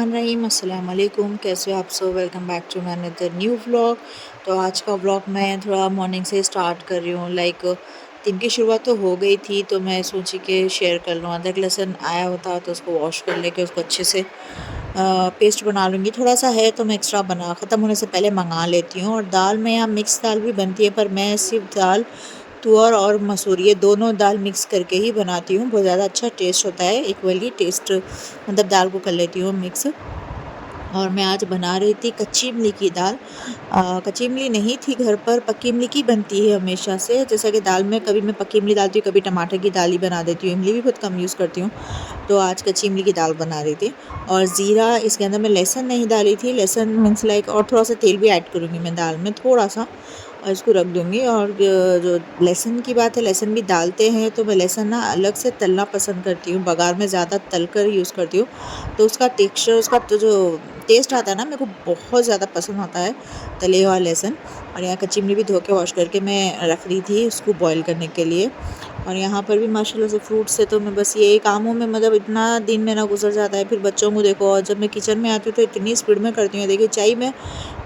बिस्मिल्लाहिर्रहमानिर्रहीम अस्सलाम वालेकुम। कैसे हो आप सब? Welcome back to my another new vlog. तो आज का व्लॉग मैं थोड़ा मॉर्निंग से स्टार्ट कर रही हूँ। दिन की शुरुआत तो हो गई थी, तो मैं सोची कि शेयर कर लूँ। अदरक लहसुन आया होता तो उसको वॉश कर लेके उसको अच्छे से पेस्ट बना लूँगी। थोड़ा सा है तो मैं एक्स्ट्रा बना ख़त्म होने से पहले मंगा लेती हूँ। और दाल में यहाँ मिक्स दाल भी बनती है, पर मैं सिर्फ दाल तुअर और मसूर ये दोनों दाल मिक्स करके ही बनाती हूँ। बहुत ज़्यादा अच्छा टेस्ट होता है, इक्वली टेस्ट मतलब दाल को कर लेती हूँ मिक्स। और मैं आज बना रही थी कच्ची इमली की दाल। कच्ची इमली नहीं थी घर पर, पक्की इमली की बनती है हमेशा से। जैसा कि दाल में कभी मैं पक्की इमली डालती हूँ, कभी टमाटर की दाल ही बना देती हूँ। इमली भी बहुत कम यूज़ करती हूँ। तो आज कच्ची इमली की दाल बना रही थी। और ज़ीरा, इसके अंदर मैं लहसुन नहीं डाली थी। लहसुन मीन्स लाइक, और थोड़ा सा तेल भी ऐड करूँगी मैं दाल में थोड़ा सा, और इसको रख दूँगी। और जो लहसुन की बात है, लहसुन भी डालते हैं तो मैं लहसुन ना अलग से तलना पसंद करती हूँ, बघार में ज़्यादा तल कर यूज़ करती हूँ। तो उसका टेक्सचर, उसका तो जो टेस्ट आता है ना, मेरे को बहुत ज़्यादा पसंद आता है तले हुआ लहसुन। और यहाँ कच्ची इमली भी धो के वॉश करके मैं रख दी थी उसको बॉईल करने के लिए। और यहाँ पर भी माशाल्लाह से फ्रूट से तो मैं बस यही कामों में मतलब इतना दिन मेरा गुजर जाता है। फिर बच्चों को देखो, और जब मैं किचन में आती हूँ तो इतनी स्पीड में करती हूँ। देखिए, चाय मैं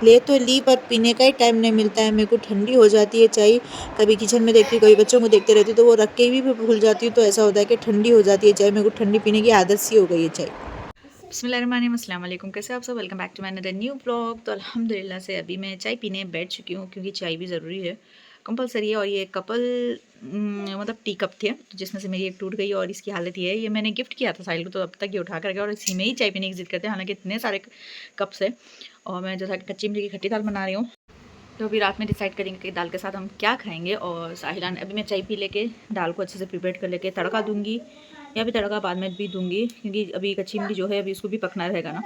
ले तो ली, पर पीने का ही टाइम नहीं मिलता है मेरे को। ठंडी हो जाती है चाय, कभी किचन में देखती हूँ, कभी बच्चों को देखते रहती हूँ, तो वो रख के भी भूल जाती हूँ। तो ऐसा होता है कि ठंडी हो जाती है चाय, मेरे को ठंडी पीने की आदत सी हो गई है चाय। बिस्मिल्लाहिर्रहमानिर्रहीम, अस्सलाम वालेकुम। कैसे आप सब? Welcome back to my another new blog. तो अल्हम्दुलिल्लाह से अभी मैं चाय पीने बैठ चुकी हूँ, क्योंकि चाय भी ज़रूरी है, कंपलसरी है। और ये कपल मतलब टी कप थे, तो जिसमें से मेरी एक टूट गई और इसकी हालत ये है। ये मैंने गिफ्ट किया था साहिल को, तो अब तक ये उठा कर गया और इसी में ही चाय पीने की जिद करते हैं। हालांकि इतने सारे कप्स है। और मैं जैसा कि कच्ची इमली की खट्टी दाल बना रही हूँ, तो अभी रात में डिसाइड करेंगे कि दाल के साथ हम क्या खाएंगे। और साहिलान अभी मैं चाय पी लेके दाल को अच्छे से प्रिपेयर कर लेके तड़का दूंगी, या भी तड़का बाद में भी दूंगी, क्योंकि अभी कच्ची इमली जो है अभी उसको भी पकना रहेगा ना।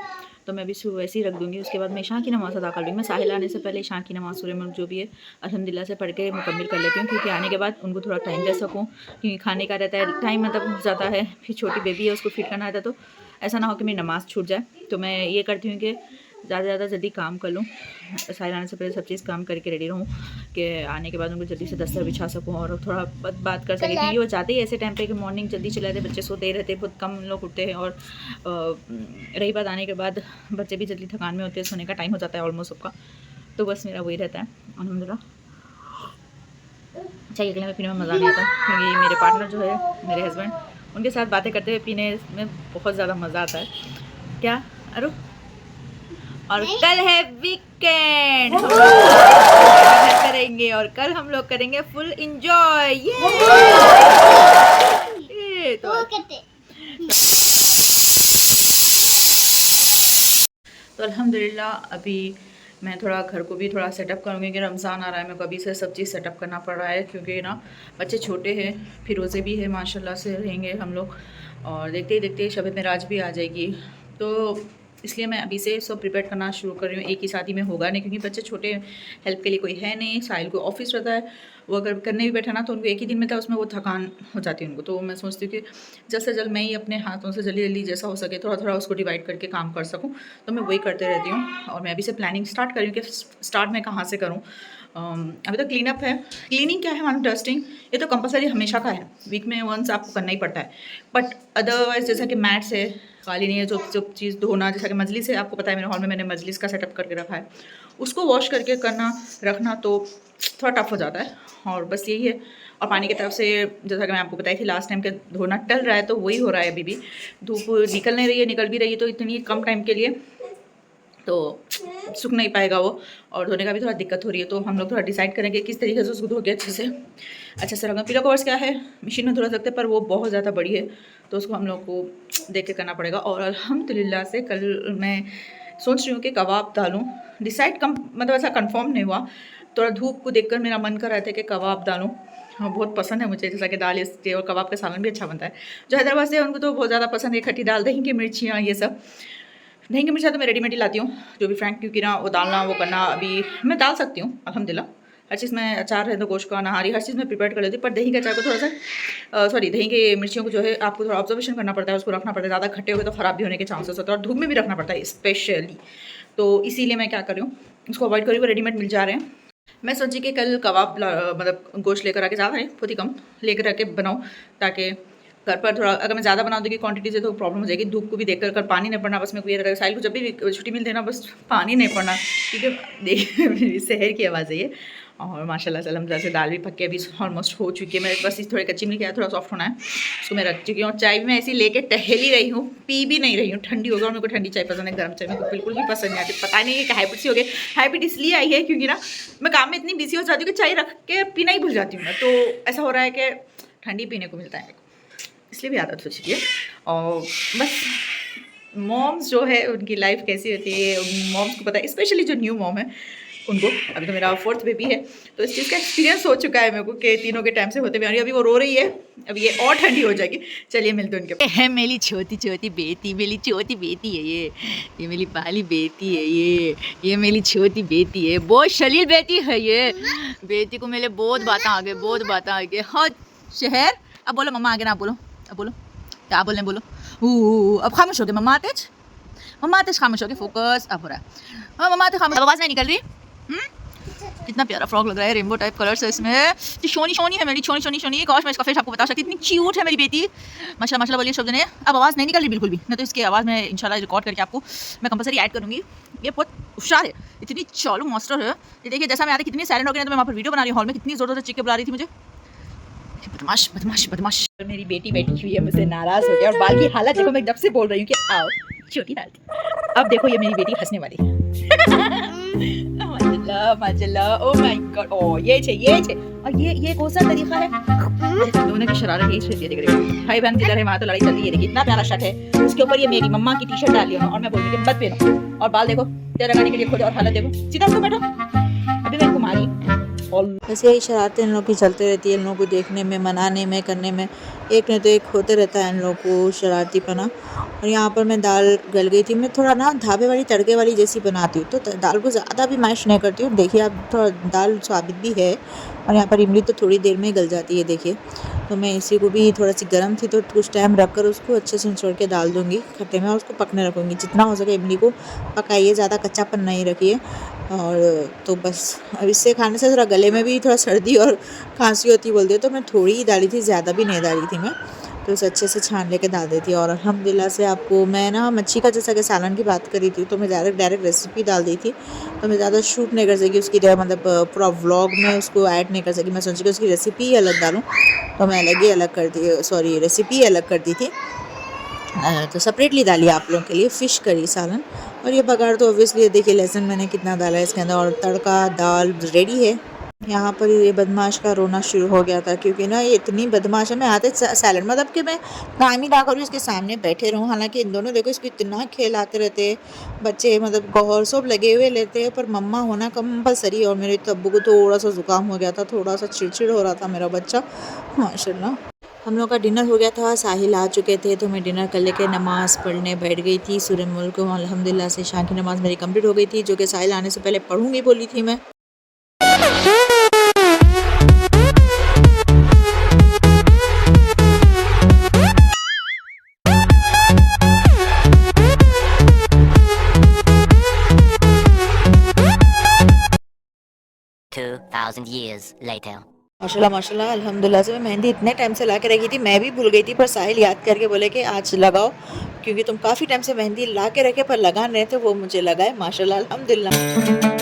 तो मैं अभी इसको वैसे ही रख दूंगी। उसके बाद मैं ईशा की नमाज़ अदा कर लूँगी। मैं साहिल आने से पहले ईशा की नमाज़ सूरह मुल्क जो भी है अल्हम्दुलिल्लाह से पढ़ के मुकम्मिल कर लेती हूँ, क्योंकि आने के बाद उनको थोड़ा टाइम दे सकूँ, क्योंकि खाने का रहता है टाइम, मतलब हो जाता है। फिर छोटी बेबी है, उसको फीड करना रहता है, तो ऐसा ना हो कि मेरी नमाज़ छूट जाए। तो मैं ये करती हूँ कि ज़्यादा से ज़्यादा जल्दी काम कर लूँ, साहिल आने से पहले सब चीज़ काम करके रेडी रहूँ, कि आने के बाद उनको जल्दी से दस्तर बिछा सकूँ और थोड़ा बात कर सकें। क्योंकि वो जाते ही ऐसे टाइम पे कि मॉर्निंग जल्दी चले जाते, बच्चे सोते ही रहते, बहुत कम लोग उठते हैं। और रही बात आने के बाद, बच्चे भी जल्दी थकान में होते हैं, सोने का टाइम हो जाता है ऑलमोस्ट सबका। तो बस मेरा वही रहता है अल्हम्दुलिल्लाह। चाय अकेले में पीने में मज़ा नहीं आता, क्योंकि मेरे पार्टनर जो है, मेरे हस्बैंड, उनके साथ बातें करते हुए पीने में बहुत ज़्यादा मज़ा आता है। क्या अरु? और कल है वीकेंड, हम लोग करेंगे और कल हम लोग करेंगे फुल इंजॉय। ये तो अल्हम्दुलिल्लाह अभी मैं थोड़ा घर को भी थोड़ा सेटअप करूँगी, कि रमज़ान आ रहा है, मेरे को अभी से सब चीज़ सेटअप करना पड़ रहा है, क्योंकि ना बच्चे छोटे हैं, फिर रोज़े भी है, माशाल्लाह से रहेंगे हम लोग। और देखते ही देखते शब मेराज भी आ जाएगी, तो इसलिए मैं अभी से सब प्रिपेयर करना शुरू कर रही हूँ। एक ही साथ ही में होगा नहीं, क्योंकि बच्चे छोटे, हेल्प के लिए कोई है नहीं। साहिल को ऑफिस रहता है, वो अगर करने भी बैठा ना तो उनको एक ही दिन में था, उसमें वो थकान हो जाती है उनको। तो मैं सोचती हूँ कि जल्द से जल्द मैं ही अपने हाथों से जल्दी जल्दी जैसा हो सके थोड़ा थोड़ा उसको डिवाइड करके काम कर सकूँ। तो मैं वही करते रहती हूँ। और मैं अभी से प्लानिंग स्टार्ट कर रही हूँ कि स्टार्ट मैं कहाँ से करूँ। अभी तो क्लीन अप है। क्लीनिंग क्या है, मानो डस्टिंग, ये तो कंपलसरी हमेशा का है, वीक में वंस आपको करना ही पड़ता है। बट अदरवाइज जैसा कि मैट्स है, कालीन है, जो जो चीज़ धोना, जैसा कि मजलिस है, आपको पता है मेरे हॉल में मैंने मजलिस का सेटअप करके रखा है, उसको वॉश करके करना रखना तो थोड़ा टफ हो जाता है। और बस यही है। और पानी की तरफ से, जैसा कि मैं आपको बताई थी लास्ट टाइम, के धोना टल रहा है, तो वही हो रहा है। अभी भी धूप निकल नहीं रही है, निकल भी रही है तो इतनी कम टाइम के लिए तो सूख नहीं पाएगा वो, और धोने का भी थोड़ा दिक्कत हो रही है। तो हम लोग थोड़ा डिसाइड करेंगे किस तरीके से उसको धो के अच्छे से रखना। पिलो कवर्स क्या है, मशीन में धो सकते हैं, पर वो बहुत ज़्यादा बड़ी है, तो उसको हम लोग को देख के करना पड़ेगा। और अल्हम्दुलिल्लाह से कल मैं सोच रही हूँ कि कबाब डालूँ। डिसाइड कम मतलब ऐसा कंफर्म नहीं हुआ, थोड़ा धूप को देखकर मेरा मन कर रहा था कि कबाब डालूँ। हाँ, बहुत पसंद है मुझे, जैसा कि दाल इसके और कबाब का सालन भी अच्छा बनता है। जो हैदराबाद से है उनको तो बहुत ज़्यादा पसंद है, खट्टी दाल, दही की मिर्चियाँ, ये सब। दही की मिर्चियाँ तो मैं रेडीमेड ही लाती हूँ, जो भी फ्रैंक, क्योंकि ना वो डालना वो करना अभी मैं डाल सकती हूँ अल्हम्दुलिल्लाह। हर चीज़ में अचार है तो गोश्त का, नहारी, हर चीज़ में प्रिपेयर कर लेती हूँ। पर दही के अचार को थोड़ा सा सॉरी दही के मिर्चियों को जो है आपको थोड़ा ऑब्जर्वेशन करना पड़ता है, उसको रखना पड़ता है। ज़्यादा खट्टे हो गए तो ख़राब भी होने के चांसेस होते हैं, और धूप में भी रखना पड़ता है स्पेशली। तो इसीलिए मैं क्या कर रही हूँ, उसको अवॉइड करी, वो रेडीमेड मिल जा रहे हैं। मैं सोची कि कल कबाब मतलब गोश्त लेकर आके, ज़्यादा है बहुत ही कम लेकर आके बनाऊँ, ताकि घर पर थोड़ा अगर मैं ज़्यादा बना दूँगी क्वांटिटी से तो प्रॉब्लम हो जाएगी। धूप को भी देखकर कर पानी नहीं पड़ना, बस मैं को ये रहेगा साहिल को जब भी छुट्टी मिलती है ना बस पानी नहीं पड़ना, क्योंकि देखिए मेरी शहर की आवाज़ है ये। और माशाल्लाह से अल्हम्दुलिल्लाह से दाल भी पक के अभी ऑलमोस्ट हो चुकी है। मैं बस इस थोड़ी कच्ची मिर्च किया, थोड़ा सॉफ्ट होना है, उसको मैं रख चुकी हूँ। और चाय भी मैं ऐसी लेके टहल ही रही हूँ, पी भी नहीं रही हूँ। ठंडी हो गई और मेरे को ठंडी चाय पसंद है, गर्म चाय मेरे को बिल्कुल भी पसंद नहीं आती। पता नहीं कि हैबिट सी हो गई। हैबिट इसलिए आई है क्योंकि ना मैं काम में इतनी बिजी हो जाती हूँ कि चाय रख के पीना ही भूल जाती हूँ मैं। तो ऐसा हो रहा है कि ठंडी पीने को मिलता है मेरे को, इसलिए भी आदत हो चुकी है। और बस मॉम्स जो है उनकी लाइफ कैसी होती है मॉम्स को पता है, स्पेशली जो न्यू मॉम है उनको। अभी तो मेरा 4th बेबी है, तो इस चीज़ का एक्सपीरियंस हो चुका है मेरे को कि तीनों के टाइम से होते हुए। अभी वो रो रही है, अभी ये और ठंडी हो जाएगी। चलिए मिलते हैं उनके है। मेरी छोटी छोटी बेटी, मेरी छोटी बेटी है ये मेरी पहली बेटी है ये मेरी छोटी बेटी है, बहुत शलील बेटी है ये। बेटी को मेरे बहुत बातें आ गए, बहुत बातें आ गई। हाँ शहर, अब बोलो मम्मा आगे ना, बोलो अब बोलो क्या बोलने, बोलो। अब खामोश हो गए मम्मा आतेज खामोश हो गए, फोकस अब हो रहा है। हाँ मम्मा आते खामोश, आवाज़ नहीं निकल रही। कितना प्यारा फ्रॉक लग रहा है, रेनबो टाइप कलर्स है इसमें। तो शोनी है मेरी, शोनी। काश मैं इसका फेस आपको बता सकती, इतनी क्यूट है मेरी बेटी। माशाल्लाह बोलिए शब्द ने। अब आवाज़ नहीं निकल रही बिल्कुल भी, मैं तो इसकी आवाज़ में इंशाल्लाह रिकॉर्ड करके आपको मैं कंपलसरी ऐड करूँगी। ये बहुत होशियार है, इतनी चालू मास्टर है। ये देखिए जैसा मैं आती कितनी साइलेंट हो गई, तो मैं वहाँ पर वीडियो बना रही हूँ हॉल में, कितनी ज़ोर से चीख के बुला रही थी मुझे। बदमाश। मेरी बेटी बैठी हुई है, मुझसे नाराज़ हो गया। और बाल की हालत देखो, मैं जब से बोल रही हूँ कि आओ छोटी डालती। अब देखो ये मेरी बेटी हंसने वाली। माशाल्लाह, ओह माय गॉड, ओह ये छे। और ये कौन सा तरीका है? दोनों की शरारत यही से देख रहे हो, भाई बहन किधर है, वहाँ तो लड़ाई चल रही है। देखिए इतना प्यारा शर्ट है, उसके ऊपर ये मेरी मम्मा की टी-शर्ट डाली है और मैं बोल रही हूँ मत पहनो। और बाल देखो तेरा लगाने के लिए खोले, और हालत देखो, सीधा उसको बैठो। अभी मैं घुमा रही ऐसे ही शरारतें इन लोगों की चलती रहती है, इन लोगों को देखने में, मनाने में, करने में एक नहीं तो एक होते रहता है इन लोगों को शरारतीपना। और यहाँ पर मैं दाल गल गई थी, मैं थोड़ा ना ढाबे वाली तड़के वाली जैसी बनाती हूँ, तो दाल को ज़्यादा भी मैश नहीं करती हूँ। देखिए अब थोड़ा दाल स्वादिष्ट भी है, और यहाँ पर इमली तो थोड़ी देर में गल जाती है देखिए। तो मैं इसी को भी थोड़ा सी गर्म थी तो कुछ टाइम रख कर उसको अच्छे से निचोड़ के डाल दूँगी खट्टे में, और उसको पकने रखूँगी। जितना हो सके इमली को पकाइए, ज़्यादा कच्चापन नहीं रखिए। और तो बस अब इससे खाने से थोड़ा गले में भी थोड़ा सर्दी और खांसी होती बोलते, तो मैं थोड़ी ही डाली थी, ज़्यादा भी नहीं डाली थी मैं। तो उसे अच्छे से छान लेके डाल देती। और अल्हम्दुलिल्लाह से आपको मैं ना मच्छी का जैसा कि सालन की बात करी थी, तो मैं डायरेक्ट रेसिपी डाल दी थी, तो मैं ज़्यादा शूट नहीं कर सकी उसकी, मतलब पूरा व्लॉग में उसको ऐड नहीं कर सकी। मैं सोची कि उसकी रेसिपी ही अलग डालूँ, तो मैं रेसिपी अलग कर दी थी। तो सेपरेटली डालिए आप लोगों के लिए फ़िश करी सालन। और ये बघार तो ऑब्वियसली देखिए लहसुन मैंने कितना डाला है इसके अंदर, और तड़का दाल रेडी है। यहाँ पर ये बदमाश का रोना शुरू हो गया था, क्योंकि ना ये इतनी बदमाश है। मैं आते सैलड मतलब कि मैं टाइम ही ना करूँ इसके सामने बैठे रहूँ। हालांकि इन दोनों देखो इसको इतना खेलाते रहते हैं बच्चे, मतलब गौर सब लगे हुए लेते हैं, पर मम्मा होना कंपलसरी। और मेरे तब्बू को थोड़ा सा ज़ुकाम हो गया था, थोड़ा सा चिड़चिड़ हो रहा था मेरा बच्चा माशाल्लाह। हम लोग का डिनर हो गया था, साहिल आ चुके थे, तो मैं डिनर कर लेके नमाज़ पढ़ने बैठ गई थी। सूरह मुल्क अल्हम्दुलिल्लाह से शाम की नमाज़ मेरी कंप्लीट हो गई थी, जो कि साहिल आने से पहले पढ़ूंगी बोली थी मैं। माशाल्लाह अल्हम्दुलिल्लाह से मैं मेहंदी इतने टाइम से ला के रखी थी, मैं भी भूल गई थी, पर साहिल याद करके बोले कि आज लगाओ, क्योंकि तुम काफ़ी टाइम से मेहंदी ला के रखे पर लगा नहीं थे, वो मुझे लगाए माशाल्लाह अल्हम्दुलिल्लाह।